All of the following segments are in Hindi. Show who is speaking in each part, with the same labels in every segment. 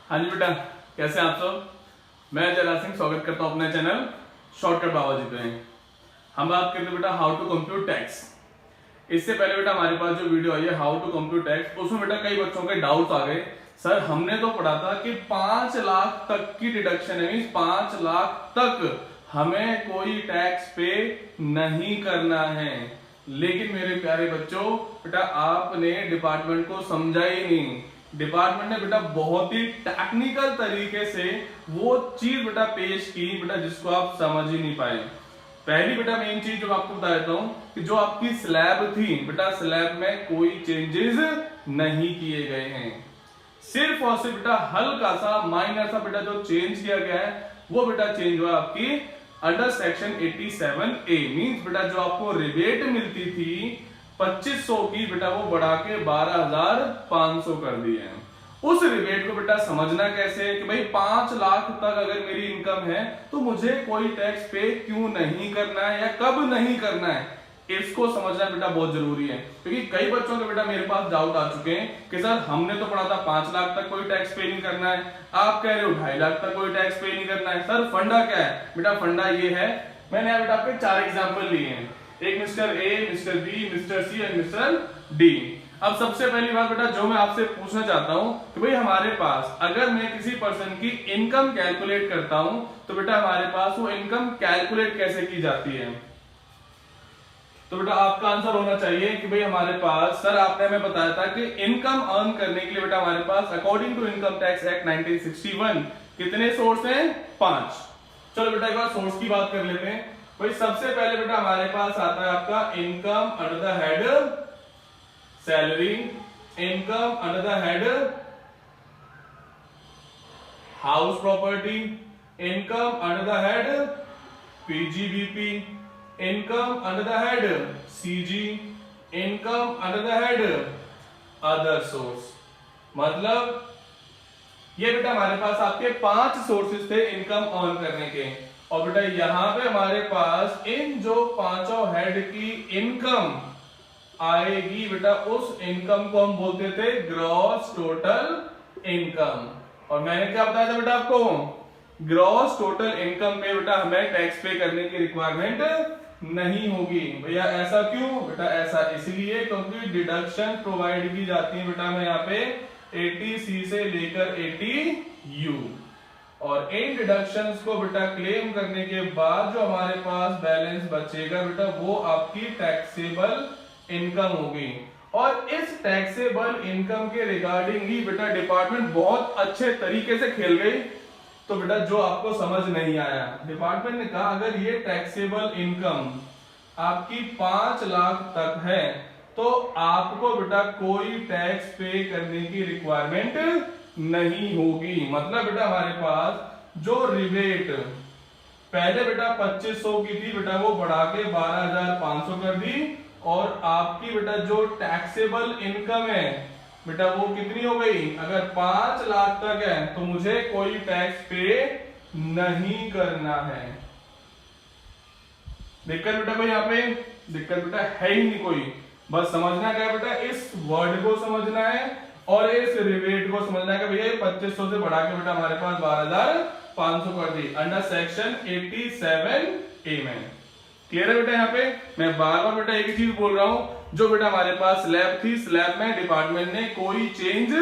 Speaker 1: हाँ जी बेटा, कैसे हैं आप सब। मैं जयराज सिंह स्वागत करता हूँ अपने चैनल शॉर्टकट बाबा जी पे। हम बात करते हैं बेटा हाउ टू कंप्यूट टैक्स। इससे पहले बेटा हमारे पास जो वीडियो आई है हाउ टू कंप्यूट टैक्स, उसमें बेटा कई बच्चों के डाउट्स आ गए। सर हमने तो पढ़ा था कि 5 लाख तक की डिडक्शन है, मीन्स 5 लाख तक हमें कोई टैक्स पे नहीं करना है। लेकिन मेरे प्यारे बच्चों, बेटा आपने डिपार्टमेंट को समझा ही नहीं। डिपार्टमेंट ने बेटा बहुत ही टेक्निकल तरीके से वो चीज बेटा पेश की बेटा जिसको आप समझ ही नहीं पाए। पहली बेटा मेन चीज जो आपको बता देता हूं कि जो आपकी स्लैब थी बेटा, स्लैब में कोई चेंजेस नहीं किए गए हैं। सिर्फ और सिर्फ बेटा हल्का सा माइनर सा बेटा जो चेंज किया गया है वो बेटा चेंज हुआ आपकी अंडर सेक्शन 87A। मींस बेटा जो आपको रिबेट मिलती थी 2500 की बेटा वो बढ़ा के 12,500 कर दी है। उस रिबेट को बेटा समझना कैसे है कि भाई 5 लाख तक अगर मेरी इनकम है तो मुझे कोई टैक्स पे क्यों नहीं करना है या कब नहीं करना है, इसको समझना बेटा बहुत जरूरी है। क्योंकि कई बच्चों के बेटा मेरे पास डाउट आ चुके हैं कि सर हमने तो पढ़ा था 5 लाख तक कोई टैक्स पे नहीं करना है, आप कह रहे हो 2.5 लाख तक कोई टैक्स पे नहीं करना है। सर फंडा क्या है बेटा? फंडा ये है, मैंने यहाँ बेटा आपके 4 एग्जाम्पल लिए हैं, एक mister A, mister B, mister C and mister D. अब सबसे पहली बात बेटा जो मैं आपसे पूछना चाहता हूं कि भाई हमारे पास अगर मैं किसी पर्सन की इनकम कैलकुलेट करता हूं तो बेटा हमारे पास वो इनकम कैलकुलेट कैसे की जाती है। तो बेटा आपका आंसर होना चाहिए कि भाई हमारे पास, सर आपने हमें बताया था कि इनकम अर्न करने के लिए बेटा हमारे पास according to income tax act 1961 कितने सोर्स हैं? 5। चलो बेटा एक बार सोर्स की बात कर लेते हैं। भाई सबसे पहले बेटा हमारे पास आता है आपका income under the head salary, income under the head house property, income under the head PGBP, income under the head CG, income under the head other source. मतलब ये बेटा हमारे पास आपके 5 सोर्सेस थे इनकम अर्न करने के। और बेटा यहां पे हमारे पास इन जो 5 हेड की इनकम आएगी बेटा, उस इनकम को हम बोलते थे ग्रॉस टोटल इनकम। और मैंने क्या बताया था बेटा आपको? ग्रॉस टोटल इनकम पे बेटा हमें टैक्स पे करने की रिक्वायरमेंट नहीं होगी। भैया ऐसा क्यों? बेटा ऐसा इसलिए क्योंकि डिडक्शन प्रोवाइड की जाती है बेटा हमें यहाँ पे 80C से लेकर 80U। और इन डिडक्शंस को बेटा क्लेम करने के बाद जो हमारे पास बैलेंस बचेगा बेटा वो आपकी टैक्सेबल इनकम होगी। और इस टैक्सेबल इनकम के रिगार्डिंग ही बेटा डिपार्टमेंट बहुत अच्छे तरीके से खेल गई। तो बेटा जो आपको समझ नहीं आया, डिपार्टमेंट ने कहा अगर ये टैक्सेबल इनकम आपकी 5 लाख तक है तो आपको बेटा कोई टैक्स पे करने की रिक्वायरमेंट नहीं होगी। मतलब बेटा हमारे पास जो रिबेट पहले बेटा 2500 की थी बेटा वो बढ़ा के 12,500 कर दी। और आपकी बेटा जो टैक्सेबल इनकम है बेटा वो कितनी हो गई? अगर 5 लाख तक है तो मुझे कोई टैक्स पे नहीं करना है। दिक्कत बेटा भाई यहाँ पे दिक्कत बेटा है ही नहीं कोई। बस समझना क्या बेटा, इस वर्ड को समझना है और इस रिबेट को समझना है कि भैया 2500 से बढ़ा के बेटा हमारे पास 12,500 कर दी अंडर सेक्शन 87A में। क्लियर है बेटा? यहाँ पे मैं बार बार बेटा एक ही चीज बोल रहा हूं, जो बेटा हमारे पास स्लैब थी, स्लैब में डिपार्टमेंट ने कोई चेंज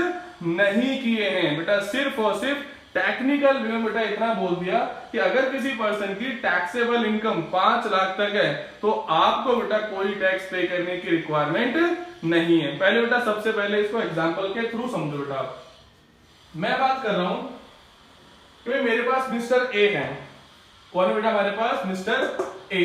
Speaker 1: नहीं किए हैं बेटा। सिर्फ और सिर्फ टेक्निकल वे में बेटा इतना बोल दिया कि अगर किसी पर्सन की टैक्सेबल इनकम 5 लाख तक है तो आपको बेटा कोई टैक्स पे करने की रिक्वायरमेंट नहीं है। पहले बेटा सबसे पहले इसको एग्जाम्पल के थ्रू समझो बेटा। मैं बात कर रहा हूं कि मेरे पास मिस्टर ए है। कौन है बेटा हमारे पास? Mister A.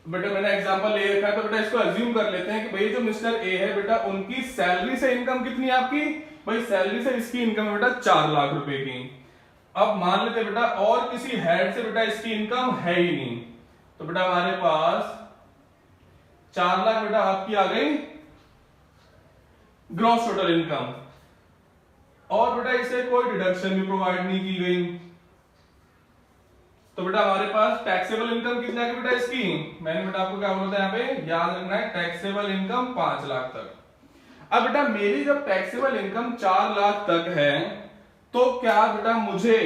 Speaker 1: बेटा मैंने एग्जांपल ले रखा है तो बेटा इसको अज्यूम कर लेते हैं कि भाई जो मिस्टर ए है बेटा उनकी सैलरी से इनकम कितनी है आपकी? भाई सैलरी से इसकी इनकम है बेटा 4 लाख रुपए की। अब मान लेते बेटा और किसी हेड से बेटा इसकी इनकम है ही नहीं, तो बेटा हमारे पास 4 लाख बेटा आपकी आ गई ग्रॉस टोटल इनकम। और बेटा इसे कोई डिडक्शन भी प्रोवाइड नहीं की गई, तो बेटा हमारे पास टैक्सेबल इनकम कितना है बेटा इसकी? मैंने बेटा आपको क्या बोला था यहाँ पे, याद रखना है टैक्सेबल इनकम 5 लाख तक। अब बेटा मेरी जब टैक्सेबल इनकम 4 लाख तक है तो क्या बेटा मुझे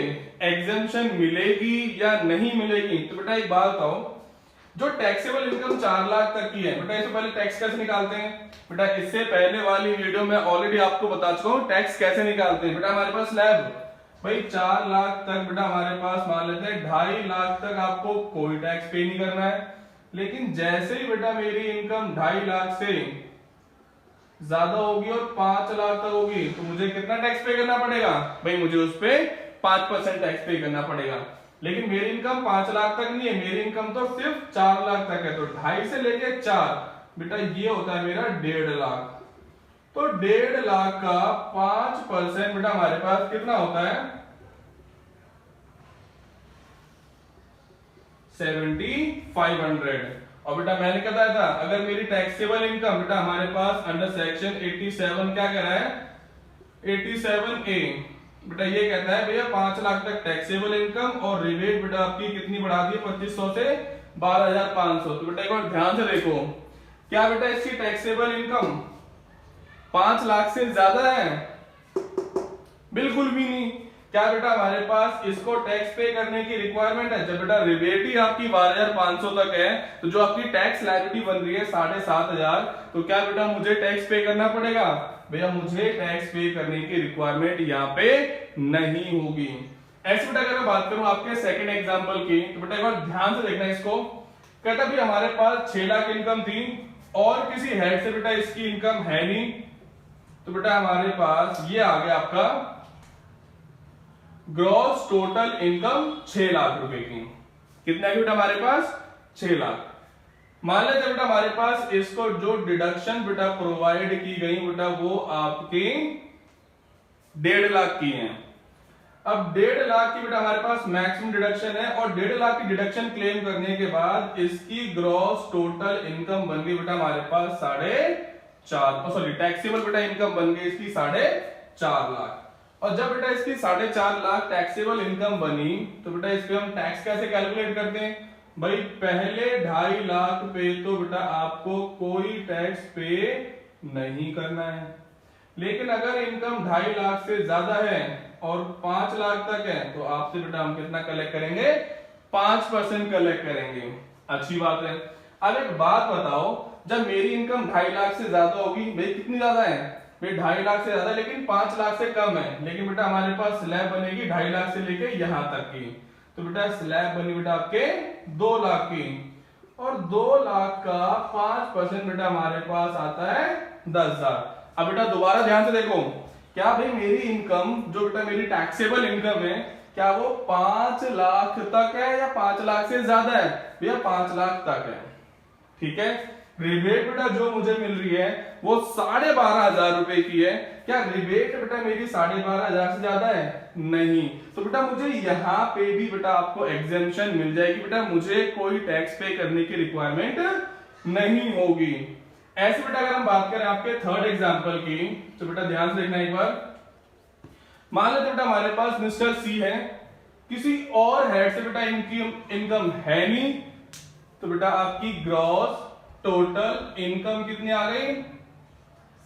Speaker 1: एग्जेम्पशन मिलेगी या नहीं मिलेगी? तो बेटा एक बात बताओ, जो टैक्सेबल इनकम 4 लाख तक की है बेटा, इससे पहले टैक्स कैसे निकालते हैं बेटा? इससे पहले वाली वीडियो में ऑलरेडी आपको बता चुका हूं टैक्स कैसे निकालते हैं। बेटा हमारे पास स्लैब भाई 4 लाख तक बेटा हमारे पास मान लेते हैं 2.5 लाख तक आपको कोई टैक्स पे नहीं करना है। लेकिन जैसे ही बेटा मेरी इनकम 2.5 लाख से ज्यादा होगी और 5 लाख तक होगी तो मुझे कितना टैक्स पे करना पड़ेगा? भाई मुझे उस पे 5% टैक्स पे करना पड़ेगा। लेकिन मेरी इनकम 5 लाख तक नहीं है, मेरी इनकम तो सिर्फ 4 लाख तक है। तो 2.5 से लेके 4 बेटा ये होता है मेरा 1.5 लाख। तो 1.5 लाख का 5% बेटा हमारे पास कितना होता है? 7500। और बेटा मैंने बताया था अगर मेरी टैक्सेबल इनकम बेटा हमारे पास अंडर सेक्शन 87 क्या कह रहा है? 87A बेटा ये कहता है भैया 5 लाख तक टैक्सेबल इनकम और रिबेट बेटा आपकी कितनी बढ़ा दी है 2500 से 12,500। तो बेटा एक बार ध्यान से देखो, क्या बेटा इसकी टैक्सेबल इनकम 5 लाख से ज्यादा है? बिल्कुल भी नहीं। क्या बेटा हमारे पास इसको टैक्स पे करने की रिक्वायरमेंट है? जब बेटा रिबेट ही आपकी 12,500 तक है तो जो आपकी टैक्स लायबिलिटी बन रही है 7,500, तो क्या बेटा मुझे टैक्स पे करना पड़ेगा? भैया मुझे टैक्स पे करने की रिक्वायरमेंट यहाँ पे नहीं होगी। ऐसे बेटा अगर मैं बात करूं आपके सेकंड एग्जांपल की, तो बेटा एक बार ध्यान से देखना इसको। कहता भी हमारे पास 6 लाख इनकम थी और किसी हेड से बेटा इसकी इनकम है नहीं, तो बेटा हमारे पास ये आ गया आपका ग्रॉस टोटल इनकम 6 लाख रुपए की। कितना की बेटा हमारे पास? 6 लाख। मान लेते बेटा हमारे पास इसको जो डिडक्शन बेटा प्रोवाइड की गई बेटा वो आपके 1.5 लाख की है। अब 1.5 लाख की बेटा हमारे पास मैक्सिमम डिडक्शन है और 1.5 लाख की डिडक्शन क्लेम करने के बाद इसकी ग्रॉस टोटल इनकम बन गई बेटा हमारे पास 4.5 टैक्सेबल बेटा इनकम बन गई इसकी 4.5 लाख। और जब बेटा इसकी 4.5 लाख टैक्सेबल इनकम बनी तो बेटा इस पे हम टैक्स कैसे कैलकुलेट करते हैं? भाई पहले 2.5 लाख पे तो बेटा आपको कोई टैक्स पे नहीं करना है। लेकिन अगर इनकम 2.5 लाख से ज्यादा है और 5 लाख तक है तो आपसे बेटा हम कितना कलेक्ट करेंगे? 5% कलेक्ट करेंगे। अच्छी बात है। अब एक बात बताओ, जब मेरी इनकम 2.5 लाख से ज्यादा होगी, भाई कितनी ज्यादा है? भाई 2.5 लाख से ज्यादा लेकिन 5 लाख से कम है, लेकिन बेटा हमारे पास स्लैब बनेगी 2.5 लाख से लेके यहां तक की। तो बेटा स्लैब बनी बेटा आपके 2 लाख की और 2 लाख का 5% बेटा हमारे पास आता है 10,000। अब बेटा दोबारा ध्यान से देखो, क्या भाई मेरी इनकम जो बेटा मेरी टैक्सेबल इनकम है क्या वो 5 लाख तक है या 5 लाख से ज्यादा है? भैया 5 लाख तक है। ठीक है। रिबेट बेटा जो मुझे मिल रही है वो 12,500 रुपए की है। क्या रिबेट बेटा मेरी 12,500 से ज्यादा है? नहीं। तो बेटा मुझे यहाँ पे भी बेटा आपको एग्जेम्पशन मिल जाएगी, बेटा मुझे कोई टैक्स पे करने की रिक्वायरमेंट नहीं होगी। ऐसे बेटा अगर हम बात करें आपके थर्ड एग्जांपल की, तो बेटा ध्यान से देखना एक बार। मान लेते बेटा हमारे पास मिस्टर सी है, किसी और हेड से बेटा इनकी इनकम है नहीं, तो बेटा आपकी ग्रॉस टोटल इनकम कितनी आ गई?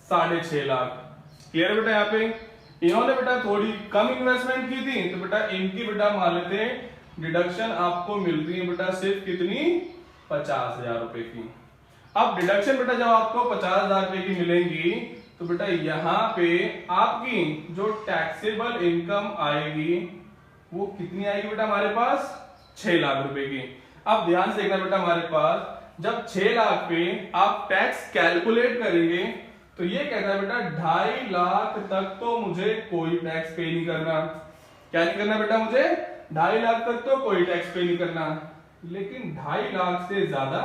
Speaker 1: 6.5 लाख। क्लियर बेटा? यहाँ पे इन्होंने बेटा थोड़ी कम इन्वेस्टमेंट की थी तो बेटा इनकी बेटा मान लेते हैं डिडक्शन आपको मिल रही है बेटा सिर्फ कितनी? 50,000 रुपए की। अब डिडक्शन बेटा जब आपको 50,000 रुपए की मिलेंगी तो बेटा यहाँ पे आपकी जो टैक्सेबल इनकम आएगी वो कितनी आएगी बेटा हमारे पास? 6 लाख रुपए की। अब ध्यान से देखना बेटा हमारे पास जब 6 लाख पे आप टैक्स कैलकुलेट करेंगे तो ये कहता है बेटा 2.5 लाख तक तो मुझे कोई टैक्स पे नहीं करना। क्या नहीं करना बेटा मुझे? 2.5 लाख तक तो कोई टैक्स पे नहीं करना। लेकिन 2.5 लाख से ज्यादा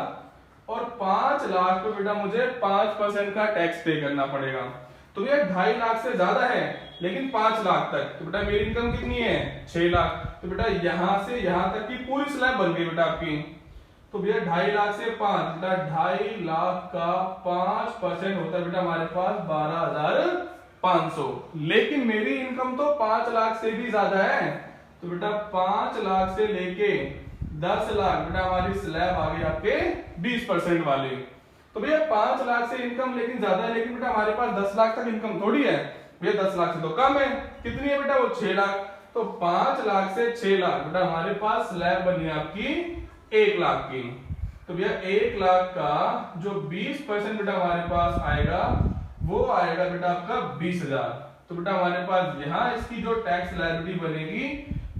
Speaker 1: और 5 लाख पे बेटा मुझे 5% का टैक्स पे करना पड़ेगा। तो ये 2.5 लाख से ज्यादा है लेकिन 5 लाख तक, तो बेटा मेरी इनकम कितनी है? 6 लाख। तो बेटा यहां से यहां तक की पूरी स्लैब बन गई बेटा आपकी। तो भैया 2.5 लाख से 5 बेटा 2.5 लाख का 5% होता है बेटा हमारे पास 12,500। लेकिन मेरी इनकम तो 5 लाख से भी ज्यादा है, तो बेटा 5 लाख से लेके 10 लाख बेटा हमारी स्लैब आ गई आपके 20% वाले। तो भैया 5 लाख से इनकम लेकिन ज्यादा है, लेकिन बेटा हमारे पास 10 लाख तक इनकम थोड़ी है, भैया 10 लाख से तो कम है। कितनी है बेटा? वो 6 लाख। तो 5 लाख से 6 लाख बेटा हमारे पास स्लैब बनी आपकी 1 लाख की। तो भैया 1 लाख का जो 20% बेटा हमारे पास आएगा वो आएगा बेटा आपका 20,000। तो बेटा हमारे पास यहाँ इसकी जो टैक्स लायबिलिटी बनेगी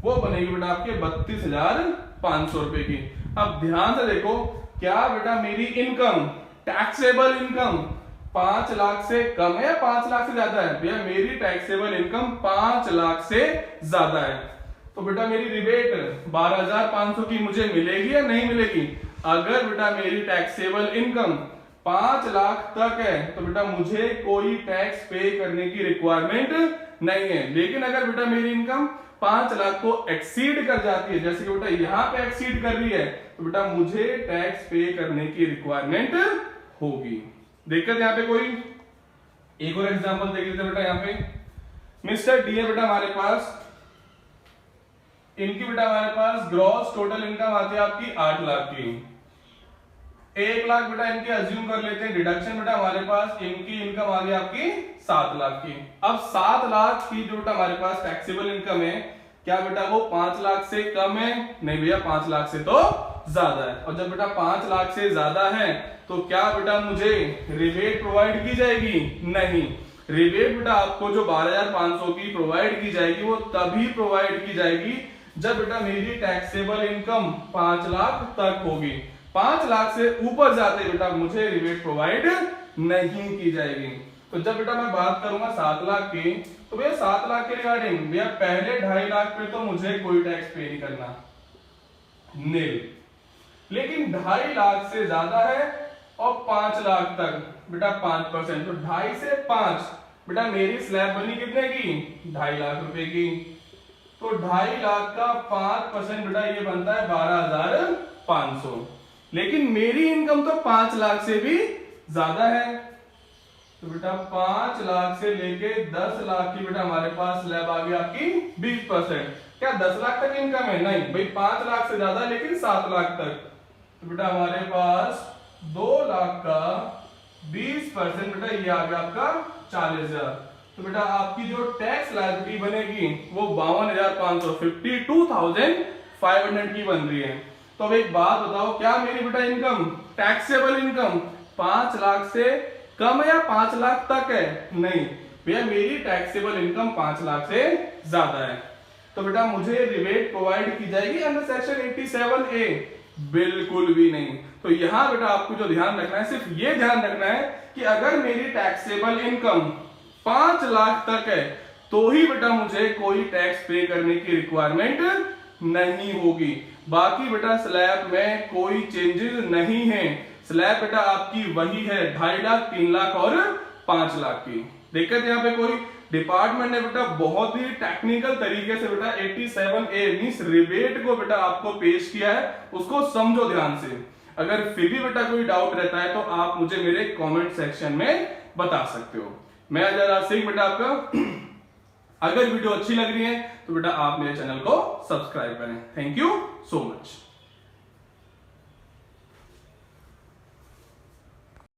Speaker 1: वो बनेगी बेटा आपके 32,500 रुपए की। अब ध्यान से देखो, क्या बेटा मेरी इनकम, टैक्सेबल इनकम 5 लाख से कम है या 5 लाख से ज्यादा है? भैया मेरी टैक्सेबल इनकम 5 लाख से ज्यादा है। तो बेटा मेरी रिबेट 12,500 की मुझे मिलेगी या नहीं मिलेगी? अगर बेटा मेरी टैक्सेबल इनकम 5 लाख तक है तो बेटा मुझे कोई टैक्स पे करने की रिक्वायरमेंट नहीं है। लेकिन अगर बेटा मेरी इनकम 5 लाख को एक्सीड कर जाती है, जैसे कि बेटा यहाँ पे एक्सीड कर रही है, तो बेटा मुझे टैक्स पे करने की रिक्वायरमेंट होगी। देखते यहाँ पे कोई एक और एग्जांपल देख लेते बेटा। यहाँ पे मिस्टर डी है बेटा हमारे पास, इनकी बेटा हमारे पास ग्रॉस टोटल इनकम आती है आपकी 8 लाख की। 1 लाख बेटा इनके अज्यूम कर लेते हैं, डिडक्शन बेटा हमारे पास इनकी इनकम आ गई आपकी 7 लाख की। अब 7 लाख की जो बेटा हमारे पास टैक्सेबल इनकम है, क्या बेटा वो 5 लाख से कम है? नहीं भैया 5 लाख से तो ज्यादा है। और जब बेटा 5 लाख से ज्यादा है तो क्या बेटा मुझे रिबेट प्रोवाइड की जाएगी? नहीं। रिबेट बेटा आपको जो 12,500 की प्रोवाइड की जाएगी वो तभी प्रोवाइड की जाएगी जब बेटा मेरी टैक्सेबल इनकम 5 लाख तक होगी। 5 लाख से ऊपर जाते बेटा मुझे रिबेट प्रोवाइड नहीं की जाएगी। तो जब बेटा मैं बात करूंगा 7 लाख की, तो भैया 7 लाख के रिगार्डिंग भैया पहले 2.5 लाख पे तो मुझे कोई टैक्स पे नहीं करना, नील। लेकिन 2.5 लाख से ज्यादा है और 5 लाख तक बेटा 5%, तो 2.5 से 5 बेटा मेरी स्लैब बनी कितने की? 2.5 लाख रुपए की। तो 2.5 लाख का 5% बेटा ये बनता है 12,500। लेकिन मेरी इनकम तो 5 लाख से भी ज्यादा है। तो बेटा 5 लाख से लेके 10 लाख की बेटा हमारे पास स्लैब आ गई आपकी 20%। क्या 10 लाख तक इनकम है? नहीं भाई 5 लाख से ज्यादा लेकिन 7 लाख तक। तो बेटा हमारे पास 2 लाख का 20% बेटा ये आ गया आपका 40,000। तो बेटा आपकी जो टैक्स लायबिलिटी बनेगी वो 52,500 52,500 की बन रही है। तो अब एक बात बताओ, क्या मेरी बेटा इनकम, टैक्सेबल इनकम 5 लाख से कम है या 5 लाख तक है? नहीं भैया मेरी टैक्सेबल इनकम 5 लाख से ज्यादा है। तो बेटा मुझे रिबेट प्रोवाइड की जाएगी अंडर सेक्शन 87A? बिल्कुल भी नहीं। तो यहां बेटा आपको जो ध्यान रखना है, सिर्फ ये ध्यान रखना है कि अगर मेरी टैक्सेबल इनकम 5 लाख तक है तो ही बेटा मुझे कोई टैक्स पे करने की रिक्वायरमेंट नहीं होगी। बाकी बेटा स्लैब में कोई चेंजेस नहीं है। स्लैब बेटा आपकी वही है 2.5 लाख, 3 लाख और 5 लाख की। दिक्कत यहाँ पे कोई? डिपार्टमेंट ने बेटा बहुत ही टेक्निकल तरीके से बेटा 87A मींस रिबेट को बेटा आपको पेश किया है, उसको समझो ध्यान से। अगर फिर भी बेटा कोई डाउट रहता है तो आप मुझे मेरे कमेंट सेक्शन में बता सकते हो। मैं अजय राज सिंह बेटा आपका। अगर वीडियो अच्छी लग रही है तो बेटा आप मेरे चैनल को सब्सक्राइब करें। Thank you so much.